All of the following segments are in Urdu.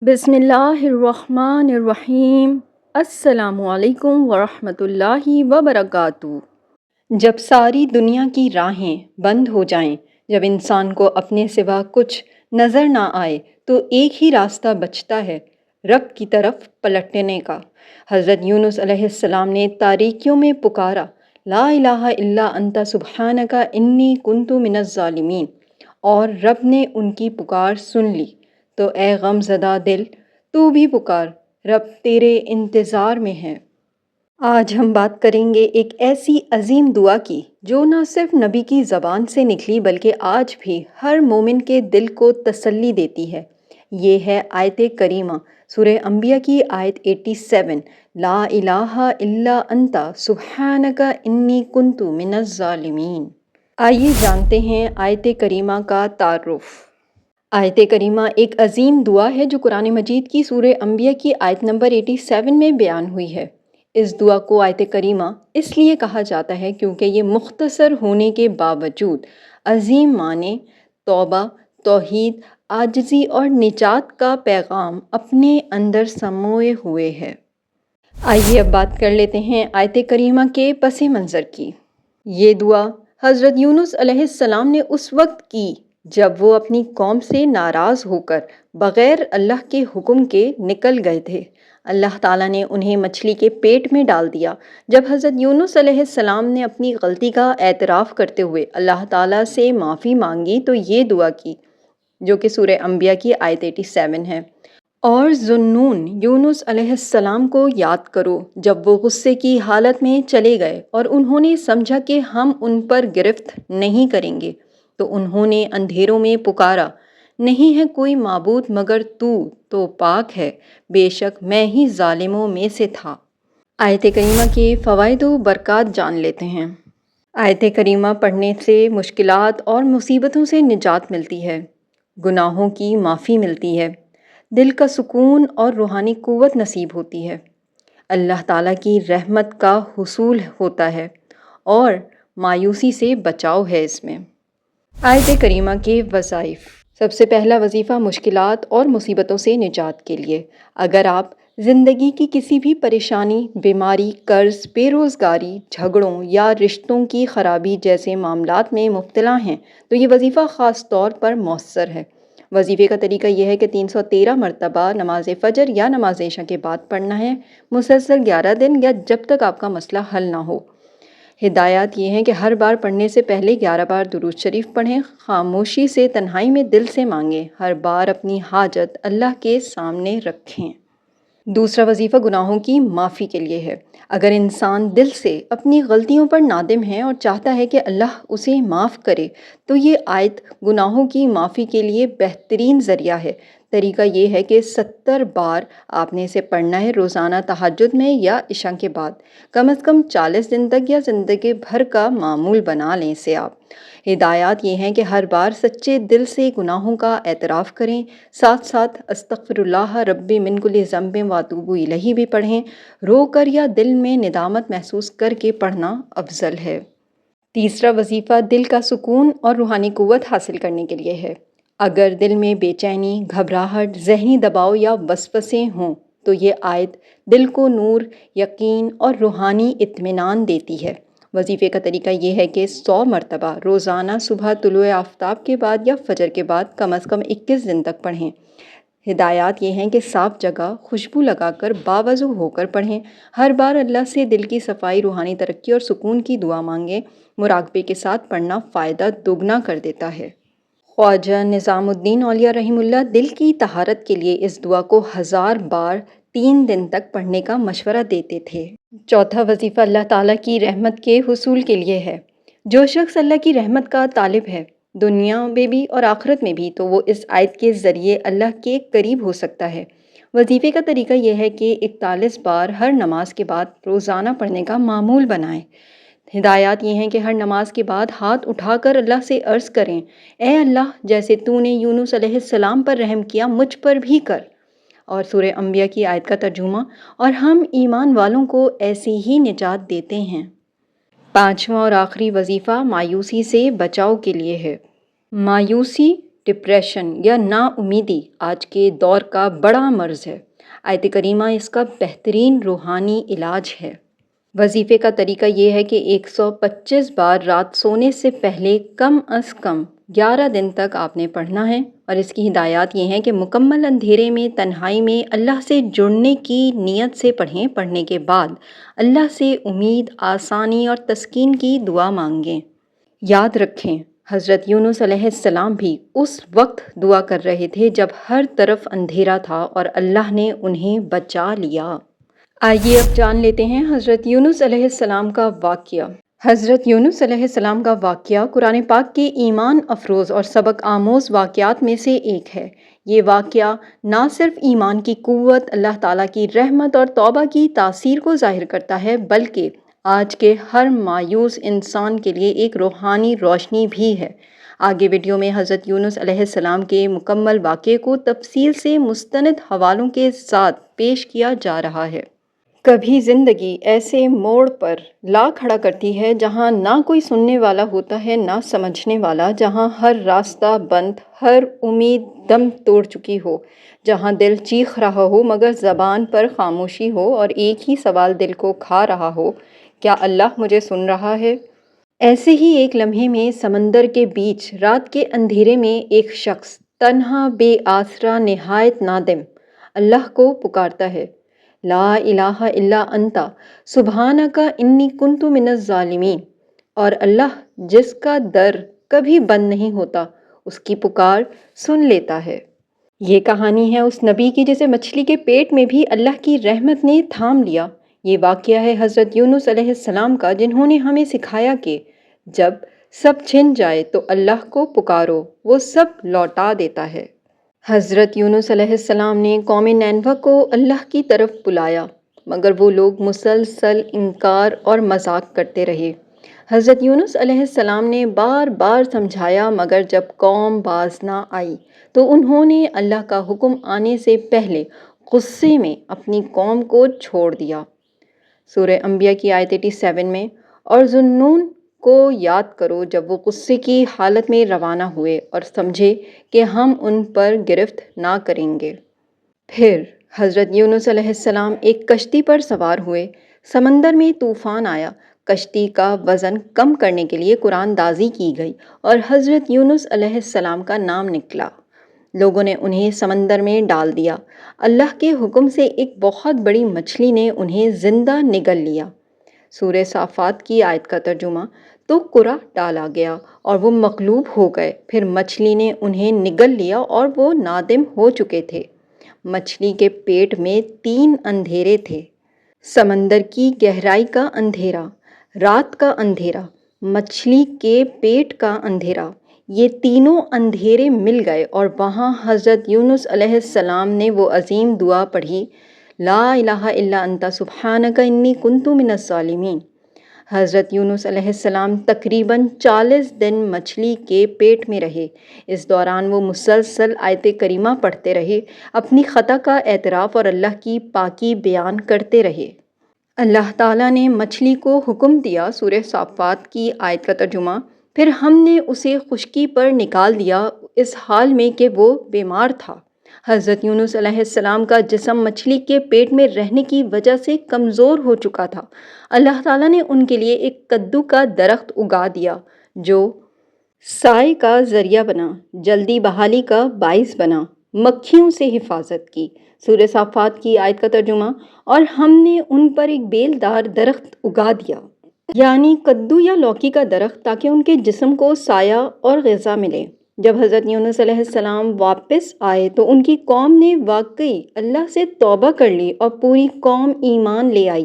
بسم اللہ الرحمن الرحیم۔ السلام علیکم ورحمۃ اللہ وبرکاتہ۔ جب ساری دنیا کی راہیں بند ہو جائیں، جب انسان کو اپنے سوا کچھ نظر نہ آئے، تو ایک ہی راستہ بچتا ہے، رب کی طرف پلٹنے کا۔ حضرت یونس علیہ السلام نے تاریکیوں میں پکارا، لا الہ الا انت سبحانک انی کنت من الظالمین، اور رب نے ان کی پکار سن لی۔ تو اے غم زدہ دل، تو بھی پکار، رب تیرے انتظار میں ہے۔ آج ہم بات کریں گے ایک ایسی عظیم دعا کی جو نہ صرف نبی کی زبان سے نکلی بلکہ آج بھی ہر مومن کے دل کو تسلی دیتی ہے۔ یہ ہے آیت کریمہ سورہ انبیاء کی آیت 87، لا الہ الا انت سبحانک انی کنت من الظالمین۔ آئیے جانتے ہیں آیت کریمہ کا تعارف۔ آیت کریمہ ایک عظیم دعا ہے جو قرآن مجید کی سورہ انبیاء کی آیت نمبر 87 میں بیان ہوئی ہے۔ اس دعا کو آیت کریمہ اس لیے کہا جاتا ہے کیونکہ یہ مختصر ہونے کے باوجود عظیم معنی، توبہ، توحید، عاجزی اور نجات کا پیغام اپنے اندر سموئے ہوئے ہے۔ آئیے اب بات کر لیتے ہیں آیت کریمہ کے پس منظر کی۔ یہ دعا حضرت یونس علیہ السلام نے اس وقت کی جب وہ اپنی قوم سے ناراض ہو کر بغیر اللہ کے حکم کے نکل گئے تھے۔ اللہ تعالیٰ نے انہیں مچھلی کے پیٹ میں ڈال دیا۔ جب حضرت یونس علیہ السلام نے اپنی غلطی کا اعتراف کرتے ہوئے اللہ تعالیٰ سے معافی مانگی تو یہ دعا کی جو کہ سورہ انبیاء کی آیت 87 ہے۔ اور ذُنُّون یونس علیہ السلام کو یاد کرو جب وہ غصے کی حالت میں چلے گئے اور انہوں نے سمجھا کہ ہم ان پر گرفت نہیں کریں گے، تو انہوں نے اندھیروں میں پکارا، نہیں ہے کوئی معبود مگر تو پاک ہے، بے شک میں ہی ظالموں میں سے تھا۔ آیت کریمہ کے فوائد و برکات جان لیتے ہیں۔ آیت کریمہ پڑھنے سے مشکلات اور مصیبتوں سے نجات ملتی ہے، گناہوں کی معافی ملتی ہے، دل کا سکون اور روحانی قوت نصیب ہوتی ہے، اللہ تعالیٰ کی رحمت کا حصول ہوتا ہے اور مایوسی سے بچاؤ ہے اس میں۔ آیت کریمہ کے وظائف۔ سب سے پہلا وظیفہ مشکلات اور مصیبتوں سے نجات کے لیے۔ اگر آپ زندگی کی کسی بھی پریشانی، بیماری، قرض، بے روزگاری، جھگڑوں یا رشتوں کی خرابی جیسے معاملات میں مبتلا ہیں تو یہ وظیفہ خاص طور پر مؤثر ہے۔ وظیفے کا طریقہ یہ ہے کہ 313 مرتبہ نماز فجر یا نماز عشاء کے بعد پڑھنا ہے، مسلسل 11 دن یا جب تک آپ کا مسئلہ حل نہ ہو۔ ہدایات یہ ہیں کہ ہر بار پڑھنے سے پہلے 11 بار درود شریف پڑھیں، خاموشی سے تنہائی میں دل سے مانگیں، ہر بار اپنی حاجت اللہ کے سامنے رکھیں۔ دوسرا وظیفہ گناہوں کی معافی کے لیے ہے۔ اگر انسان دل سے اپنی غلطیوں پر نادم ہے اور چاہتا ہے کہ اللہ اسے معاف کرے تو یہ آیت گناہوں کی معافی کے لیے بہترین ذریعہ ہے۔ طریقہ یہ ہے کہ 70 بار آپ نے اسے پڑھنا ہے روزانہ تہجد میں یا عشاء کے بعد، کم از کم 40 دن تک یا زندگی بھر کا معمول بنا لیں اسے آپ۔ ہدایات یہ ہیں کہ ہر بار سچے دل سے گناہوں کا اعتراف کریں، ساتھ ساتھ استغفر اللہ ربی من کل ذنب واتوب الیہ بھی پڑھیں، رو کر یا دل میں ندامت محسوس کر کے پڑھنا افضل ہے۔ تیسرا وظیفہ دل کا سکون اور روحانی قوت حاصل کرنے کے لیے ہے۔ اگر دل میں بے چینی، گھبراہٹ، ذہنی دباؤ یا وسوسے ہوں تو یہ آیت دل کو نور، یقین اور روحانی اطمینان دیتی ہے۔ وظیفے کا طریقہ یہ ہے کہ 100 مرتبہ روزانہ صبح طلوع آفتاب کے بعد یا فجر کے بعد کم از کم 21 دن تک پڑھیں۔ ہدایات یہ ہیں کہ صاف جگہ خوشبو لگا کر باوضو ہو کر پڑھیں، ہر بار اللہ سے دل کی صفائی، روحانی ترقی اور سکون کی دعا مانگیں۔ مراقبے کے ساتھ پڑھنا فائدہ دوگنا کر دیتا ہے۔ خواجہ نظام الدین اولیاء رحمہ اللہ دل کی طہارت کے لیے اس دعا کو 1000 بار 3 دن تک پڑھنے کا مشورہ دیتے تھے۔ چوتھا وظیفہ اللہ تعالیٰ کی رحمت کے حصول کے لیے ہے۔ جو شخص اللہ کی رحمت کا طالب ہے دنیا میں بھی اور آخرت میں بھی تو وہ اس آیت کے ذریعے اللہ کے قریب ہو سکتا ہے۔ وظیفے کا طریقہ یہ ہے کہ 41 بار ہر نماز کے بعد روزانہ پڑھنے کا معمول بنائیں۔ ہدایات یہ ہیں کہ ہر نماز کے بعد ہاتھ اٹھا کر اللہ سے عرض کریں، اے اللہ جیسے تو نے یونس علیہ السلام پر رحم کیا مجھ پر بھی کر۔ اور سورہ انبیاء کی آیت کا ترجمہ، اور ہم ایمان والوں کو ایسی ہی نجات دیتے ہیں۔ پانچواں اور آخری وظیفہ مایوسی سے بچاؤ کے لیے ہے۔ مایوسی ڈپریشن یا نا امیدی آج کے دور کا بڑا مرض ہے۔ آیت کریمہ اس کا بہترین روحانی علاج ہے۔ وظیفے کا طریقہ یہ ہے کہ 125 بار رات سونے سے پہلے کم از کم 11 دن تک آپ نے پڑھنا ہے، اور اس کی ہدایات یہ ہیں کہ مکمل اندھیرے میں تنہائی میں اللہ سے جڑنے کی نیت سے پڑھیں۔ پڑھنے کے بعد اللہ سے امید، آسانی اور تسکین کی دعا مانگیں۔ یاد رکھیں، حضرت یونس علیہ السلام بھی اس وقت دعا کر رہے تھے جب ہر طرف اندھیرا تھا اور اللہ نے انہیں بچا لیا۔ آئیے اب جان لیتے ہیں حضرت یونس علیہ السلام کا واقعہ۔ حضرت یونس علیہ السلام کا واقعہ قرآن پاک کے ایمان افروز اور سبق آموز واقعات میں سے ایک ہے۔ یہ واقعہ نہ صرف ایمان کی قوت، اللہ تعالیٰ کی رحمت اور توبہ کی تاثیر کو ظاہر کرتا ہے، بلکہ آج کے ہر مایوس انسان کے لیے ایک روحانی روشنی بھی ہے۔ آگے ویڈیو میں حضرت یونس علیہ السلام کے مکمل واقعے کو تفصیل سے مستند حوالوں کے ساتھ پیش کیا جا رہا ہے۔ کبھی زندگی ایسے موڑ پر لا کھڑا کرتی ہے جہاں نہ کوئی سننے والا ہوتا ہے نہ سمجھنے والا، جہاں ہر راستہ بند، ہر امید دم توڑ چکی ہو، جہاں دل چیخ رہا ہو مگر زبان پر خاموشی ہو، اور ایک ہی سوال دل کو کھا رہا ہو، کیا اللہ مجھے سن رہا ہے؟ ایسے ہی ایک لمحے میں سمندر کے بیچ رات کے اندھیرے میں ایک شخص تنہا، بے آسرا، نہایت نادم اللہ کو پکارتا ہے، لا الہ الا انت سبحانک انی کنت من الظالمین، اور اللہ جس کا در کبھی بند نہیں ہوتا اس کی پکار سن لیتا ہے۔ یہ کہانی ہے اس نبی کی جسے مچھلی کے پیٹ میں بھی اللہ کی رحمت نے تھام لیا۔ یہ واقعہ ہے حضرت یونس علیہ السلام کا، جنہوں نے ہمیں سکھایا کہ جب سب چھن جائے تو اللہ کو پکارو، وہ سب لوٹا دیتا ہے۔ حضرت یونس علیہ السلام نے قوم نینوہ کو اللہ کی طرف بلایا، مگر وہ لوگ مسلسل انکار اور مذاق کرتے رہے۔ حضرت یونس علیہ السلام نے بار بار سمجھایا، مگر جب قوم باز نہ آئی تو انہوں نے اللہ کا حکم آنے سے پہلے غصے میں اپنی قوم کو چھوڑ دیا۔ سورہ انبیاء کی آیت 87 میں، اور ذُنُّون کو یاد کرو جب وہ غصے کی حالت میں روانہ ہوئے اور سمجھے کہ ہم ان پر گرفت نہ کریں گے۔ پھر حضرت یونس علیہ السلام ایک کشتی پر سوار ہوئے، سمندر میں طوفان آیا، کشتی کا وزن کم کرنے کے لیے قرآن دازی کی گئی اور حضرت یونس علیہ السلام کا نام نکلا۔ لوگوں نے انہیں سمندر میں ڈال دیا۔ اللہ کے حکم سے ایک بہت بڑی مچھلی نے انہیں زندہ نگل لیا۔ سورہ صافات کی آیت کا ترجمہ، تو قرع ڈالا گیا اور وہ مغلوب ہو گئے، پھر مچھلی نے انہیں نگل لیا اور وہ نادم ہو چکے تھے۔ مچھلی کے پیٹ میں 3 اندھیرے تھے، سمندر کی گہرائی کا اندھیرا، رات کا اندھیرا، مچھلی کے پیٹ کا اندھیرا۔ یہ تینوں اندھیرے مل گئے اور وہاں حضرت یونس علیہ السلام نے وہ عظیم دعا پڑھی، لا الہ الا انت سبحانک انی کنت من الظالمین۔ حضرت یونس علیہ السلام تقریباً 40 دن مچھلی کے پیٹ میں رہے۔ اس دوران وہ مسلسل آیت کریمہ پڑھتے رہے، اپنی خطا کا اعتراف اور اللہ کی پاکی بیان کرتے رہے۔ اللہ تعالیٰ نے مچھلی کو حکم دیا، سورہ صافات کی آیت کا ترجمہ، پھر ہم نے اسے خشکی پر نکال دیا اس حال میں کہ وہ بیمار تھا۔ حضرت یونس علیہ السلام کا جسم مچھلی کے پیٹ میں رہنے کی وجہ سے کمزور ہو چکا تھا۔ اللہ تعالیٰ نے ان کے لیے ایک کدو کا درخت اگا دیا جو سائے کا ذریعہ بنا، جلدی بحالی کا باعث بنا، مکھیوں سے حفاظت کی۔ سورہ صافات کی آیت کا ترجمہ، اور ہم نے ان پر ایک بیل دار درخت اگا دیا، یعنی کدو یا لوکی کا درخت، تاکہ ان کے جسم کو سایہ اور غذا ملے۔ جب حضرت یونس علیہ السلام واپس آئے تو ان کی قوم نے واقعی اللہ سے توبہ کر لی اور پوری قوم ایمان لے آئی۔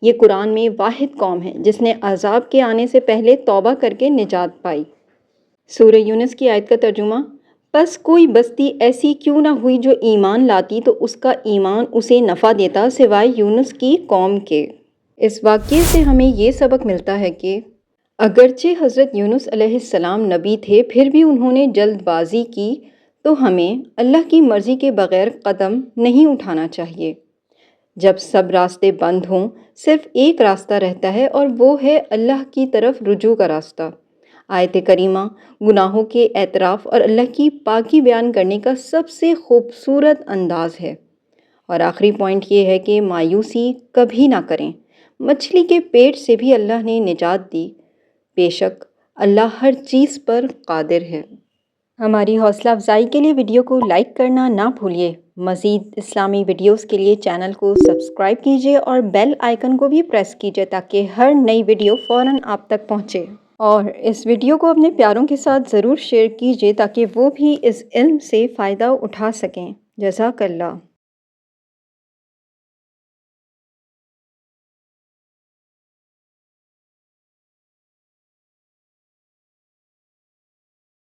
یہ قرآن میں واحد قوم ہے جس نے عذاب کے آنے سے پہلے توبہ کر کے نجات پائی۔ سورہ یونس کی آیت کا ترجمہ، پس کوئی بستی ایسی کیوں نہ ہوئی جو ایمان لاتی تو اس کا ایمان اسے نفع دیتا سوائے یونس کی قوم کے۔ اس واقعے سے ہمیں یہ سبق ملتا ہے کہ اگرچہ حضرت یونس علیہ السلام نبی تھے، پھر بھی انہوں نے جلد بازی کی، تو ہمیں اللہ کی مرضی کے بغیر قدم نہیں اٹھانا چاہیے۔ جب سب راستے بند ہوں، صرف ایک راستہ رہتا ہے اور وہ ہے اللہ کی طرف رجوع کا راستہ۔ آیت کریمہ گناہوں کے اعتراف اور اللہ کی پاکی بیان کرنے کا سب سے خوبصورت انداز ہے۔ اور آخری پوائنٹ یہ ہے کہ مایوسی کبھی نہ کریں۔ مچھلی کے پیٹ سے بھی اللہ نے نجات دی، بے شک اللہ ہر چیز پر قادر ہے۔ ہماری حوصلہ افزائی کے لیے ویڈیو کو لائک کرنا نہ بھولیے۔ مزید اسلامی ویڈیوز کے لیے چینل کو سبسکرائب کیجیے اور بیل آئیکن کو بھی پریس کیجیے تاکہ ہر نئی ویڈیو فوراً آپ تک پہنچے۔ اور اس ویڈیو کو اپنے پیاروں کے ساتھ ضرور شیئر کیجیے تاکہ وہ بھی اس علم سے فائدہ اٹھا سکیں۔ جزاک اللہ۔